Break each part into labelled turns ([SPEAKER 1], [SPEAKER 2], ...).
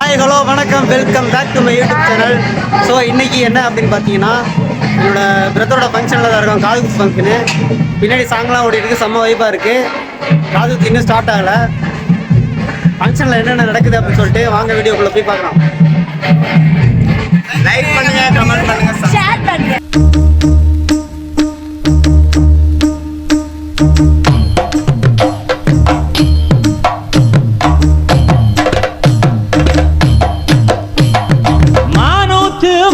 [SPEAKER 1] Hi hello வணக்கம், welcome back to my YouTube channel. So இன்றைக்கி என்ன அப்படின்னு பார்த்தீங்கன்னா, என்னோட பிரதரோட ஃபங்க்ஷனில் தான் இருக்கோம். காது குத்து ஃபங்க்ஷனு. பின்னாடி சாங்லாம் ஓடிட்டு செம்ம வைப்பாக இருக்குது. காது குத்து இன்னும் ஸ்டார்ட் ஆகலை. ஃபங்க்ஷனில் என்னென்ன நடக்குது அப்படின்னு சொல்லிட்டு வாங்க வீடியோக்குள்ளே போய் பார்க்கலாம். லைக் பண்ணுங்கள், கமெண்ட் பண்ணுங்கள், ஷேர் பண்ணுங்கள்.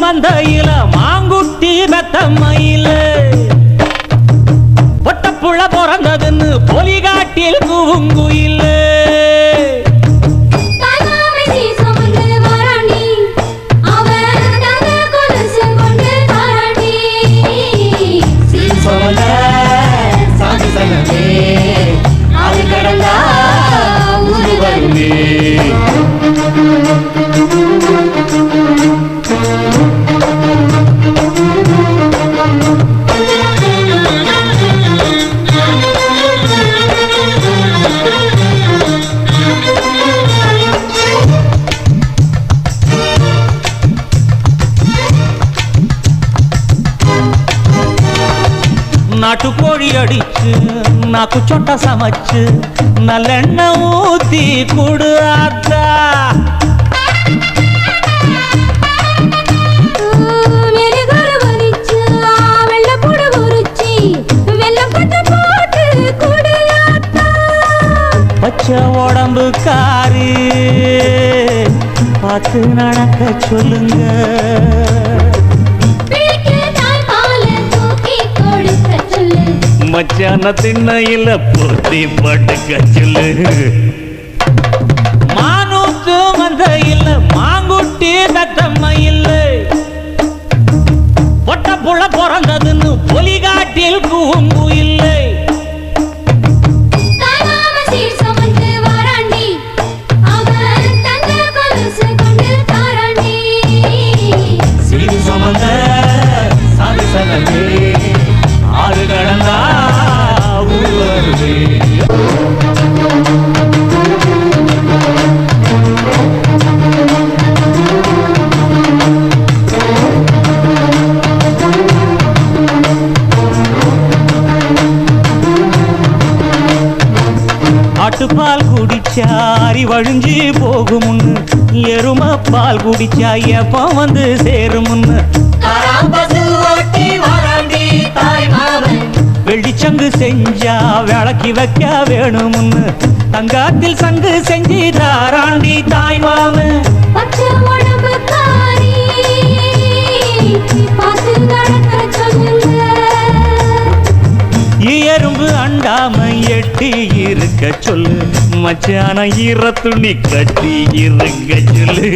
[SPEAKER 2] மந்தையில மாங்குட்டி மெத்தம்மையில ஒட்டப்புள்ள பிறந்ததுன்னு பொலிகாட்டில் கூங்குயில நாட்டுக்கோழி அடிச்சு நாக்கு சொட்ட சமைச்சு நல்லெண்ணெய் ஊத்தி குடு ஆத்தா. பச்சை உடம்பு காரி பார்த்து நடக்க சொல்லுங்க. மச்சான திண்ணையில பொத்தி படுக்க சொல்லு. மானூத்து மந்தையில மாங்குட்டி மெத்தம்மையில பொட்டப்புள்ள பிறந்ததுன்னு பொலிகாட்டில் கூம்பு இல்லை. ஆட்டுப்பால் குடிச்சா அரி வழிஞ்சி போகுமுன்னு, எரும பால் குடிச்சா எப்ப வந்து சேருமுன்னு, வெள்ளிச்சங்கு செஞ்சா விளக்கி வைக்க வேணுமுன்னு, தங்காத்தில் சங்கு செஞ்சு தாராண்டி தாய் மாமன். எறும்பு அண்டாம எட்டி இருக்க சொல்லு. மச்சான ஈர துணி கட்டி இருக்க சொல்லு.